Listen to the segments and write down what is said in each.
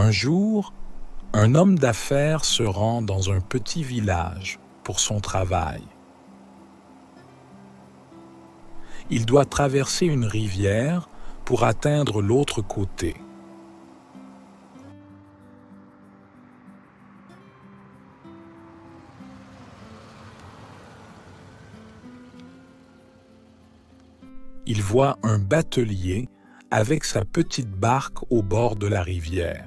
Un jour, un homme d'affaires se rend dans un petit village pour son travail. Il doit traverser une rivière pour atteindre l'autre côté. Il voit un batelier avec sa petite barque au bord de la rivière.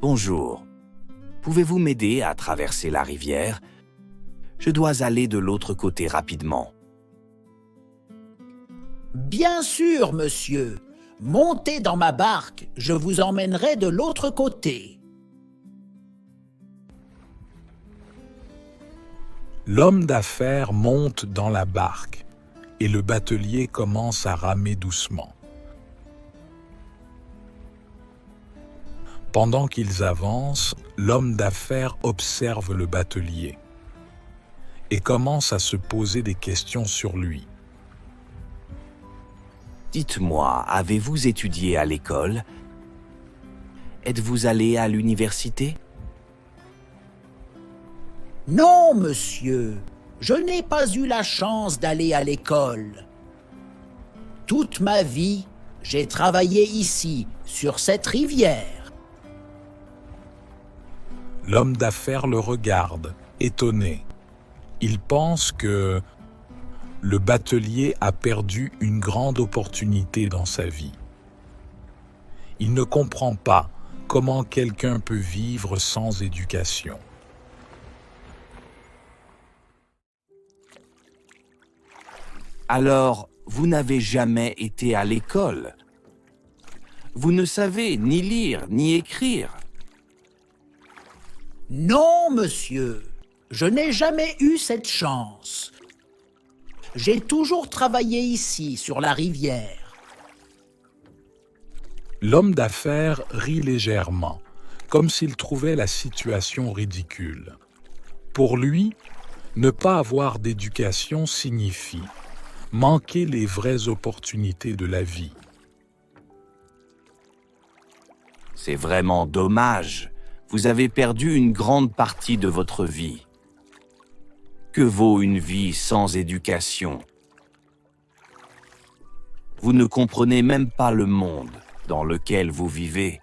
Bonjour. Pouvez-vous m'aider à traverser la rivière? Je dois aller de l'autre côté rapidement. Bien sûr, monsieur. Montez dans ma barque, je vous emmènerai de l'autre côté. L'homme d'affaires monte dans la barque et le batelier commence à ramer doucement. Pendant qu'ils avancent, l'homme d'affaires observe le batelier et commence à se poser des questions sur lui. Dites-moi, avez-vous étudié à l'école? Êtes-vous allé à l'université? Non, monsieur, je n'ai pas eu la chance d'aller à l'école. Toute ma vie, j'ai travaillé ici, sur cette rivière. L'homme d'affaires le regarde, étonné. Il pense que le batelier a perdu une grande opportunité dans sa vie. Il ne comprend pas comment quelqu'un peut vivre sans éducation. Alors, vous n'avez jamais été à l'école. Vous ne savez ni lire ni écrire. Non, monsieur, je n'ai jamais eu cette chance. J'ai toujours travaillé ici, sur la rivière. L'homme d'affaires rit légèrement, comme s'il trouvait la situation ridicule. Pour lui, ne pas avoir d'éducation signifie manquer les vraies opportunités de la vie. C'est vraiment dommage. Vous avez perdu une grande partie de votre vie. Que vaut une vie sans éducation? Vous ne comprenez même pas le monde dans lequel vous vivez.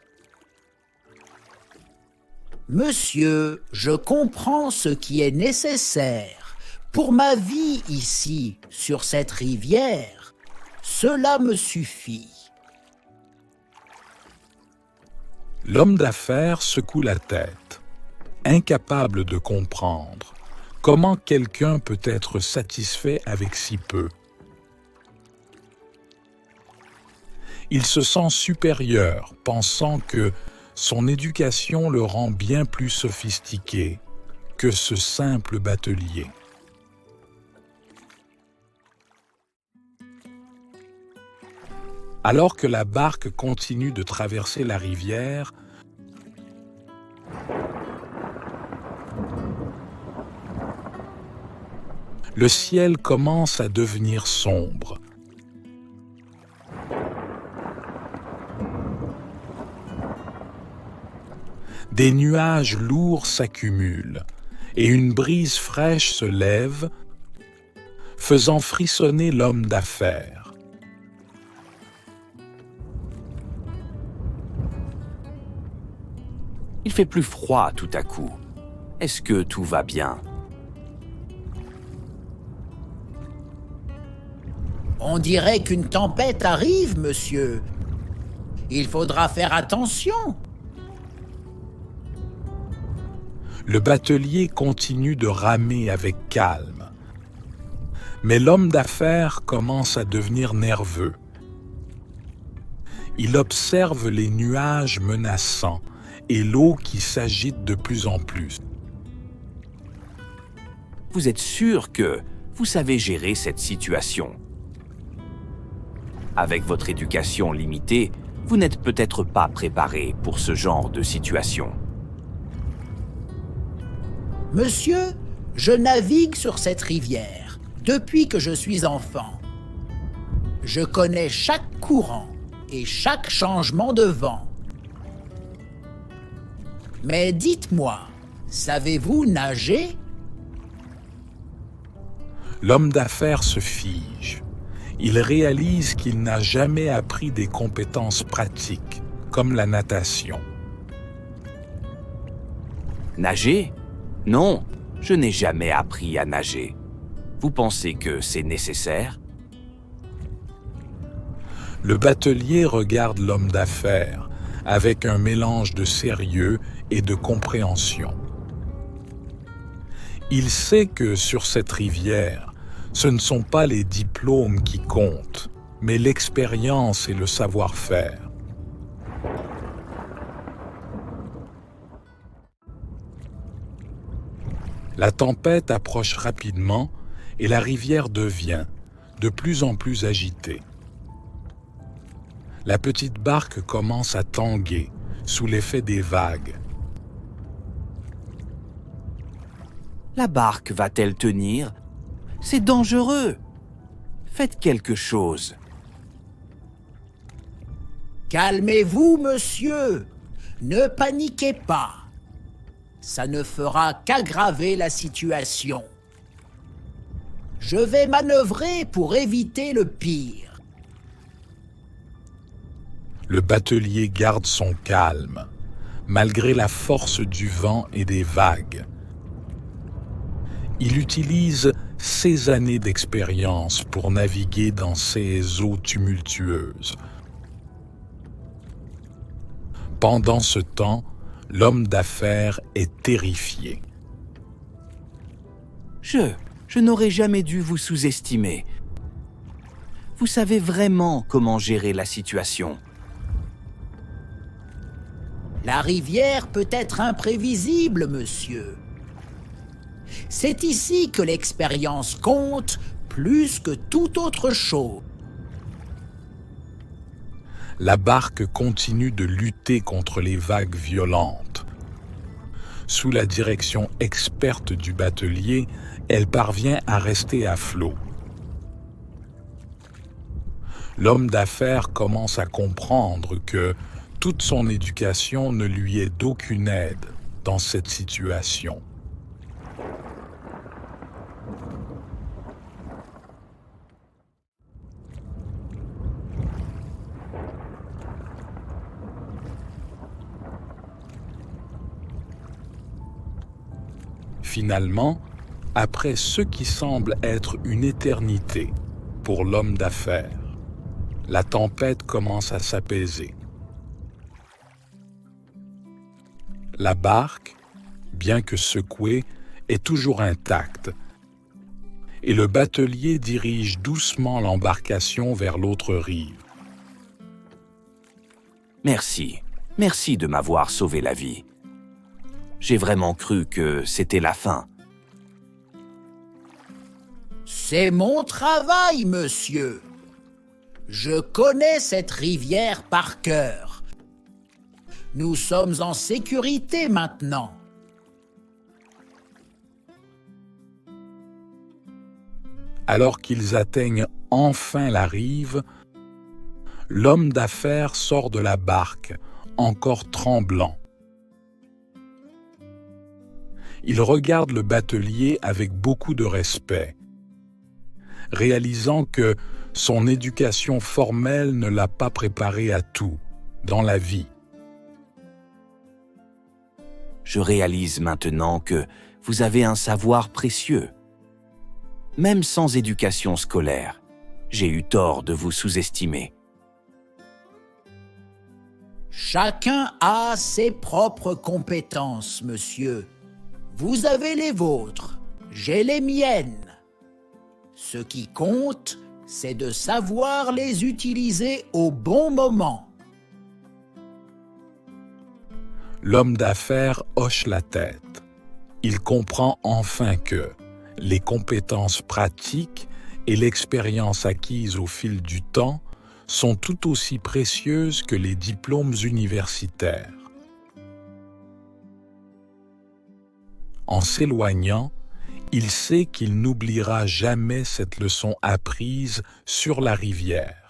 Monsieur, je comprends ce qui est nécessaire. Pour ma vie ici, sur cette rivière, cela me suffit. L'homme d'affaires secoue la tête, incapable de comprendre comment quelqu'un peut être satisfait avec si peu. Il se sent supérieur, pensant que son éducation le rend bien plus sophistiqué que ce simple batelier. Alors que la barque continue de traverser la rivière, le ciel commence à devenir sombre. Des nuages lourds s'accumulent et une brise fraîche se lève, faisant frissonner l'homme d'affaires. Il fait plus froid tout à coup. Est-ce que tout va bien? On dirait qu'une tempête arrive, monsieur. Il faudra faire attention. Le batelier continue de ramer avec calme. Mais l'homme d'affaires commence à devenir nerveux. Il observe les nuages menaçants et l'eau qui s'agite de plus en plus. Vous êtes sûr que vous savez gérer cette situation? Avec votre éducation limitée, vous n'êtes peut-être pas préparé pour ce genre de situation. Monsieur, je navigue sur cette rivière depuis que je suis enfant. Je connais chaque courant et chaque changement de vent. Mais dites-moi, savez-vous nager? L'homme d'affaires se fige. Il réalise qu'il n'a jamais appris des compétences pratiques, comme la natation. Nager? Non, je n'ai jamais appris à nager. Vous pensez que c'est nécessaire? Le batelier regarde l'homme d'affaires avec un mélange de sérieux et de compréhension. Il sait que sur cette rivière, ce ne sont pas les diplômes qui comptent, mais l'expérience et le savoir-faire. La tempête approche rapidement et la rivière devient de plus en plus agitée. La petite barque commence à tanguer sous l'effet des vagues. La barque va-t-elle tenir? C'est dangereux. Faites quelque chose. Calmez-vous, monsieur. Ne paniquez pas. Ça ne fera qu'aggraver la situation. Je vais manœuvrer pour éviter le pire. Le batelier garde son calme, malgré la force du vent et des vagues. Il utilise ses années d'expérience pour naviguer dans ces eaux tumultueuses. Pendant ce temps, l'homme d'affaires est terrifié. Je n'aurais jamais dû vous sous-estimer. Vous savez vraiment comment gérer la situation. La rivière peut être imprévisible, monsieur. C'est ici que l'expérience compte plus que toute autre chose. La barque continue de lutter contre les vagues violentes. Sous la direction experte du batelier, elle parvient à rester à flot. L'homme d'affaires commence à comprendre que toute son éducation ne lui est d'aucune aide dans cette situation. Finalement, après ce qui semble être une éternité pour l'homme d'affaires, la tempête commence à s'apaiser. La barque, bien que secouée, est toujours intacte et le batelier dirige doucement l'embarcation vers l'autre rive. Merci de m'avoir sauvé la vie. J'ai vraiment cru que c'était la fin. C'est mon travail, monsieur. Je connais cette rivière par cœur. Nous sommes en sécurité maintenant. Alors qu'ils atteignent enfin la rive, l'homme d'affaires sort de la barque, encore tremblant. Il regarde le batelier avec beaucoup de respect, réalisant que son éducation formelle ne l'a pas préparé à tout dans la vie. Je réalise maintenant que vous avez un savoir précieux. Même sans éducation scolaire, j'ai eu tort de vous sous-estimer. Chacun a ses propres compétences, monsieur. Vous avez les vôtres, j'ai les miennes. Ce qui compte, c'est de savoir les utiliser au bon moment. L'homme d'affaires hoche la tête. Il comprend enfin que les compétences pratiques et l'expérience acquise au fil du temps sont tout aussi précieuses que les diplômes universitaires. En s'éloignant, il sait qu'il n'oubliera jamais cette leçon apprise sur la rivière.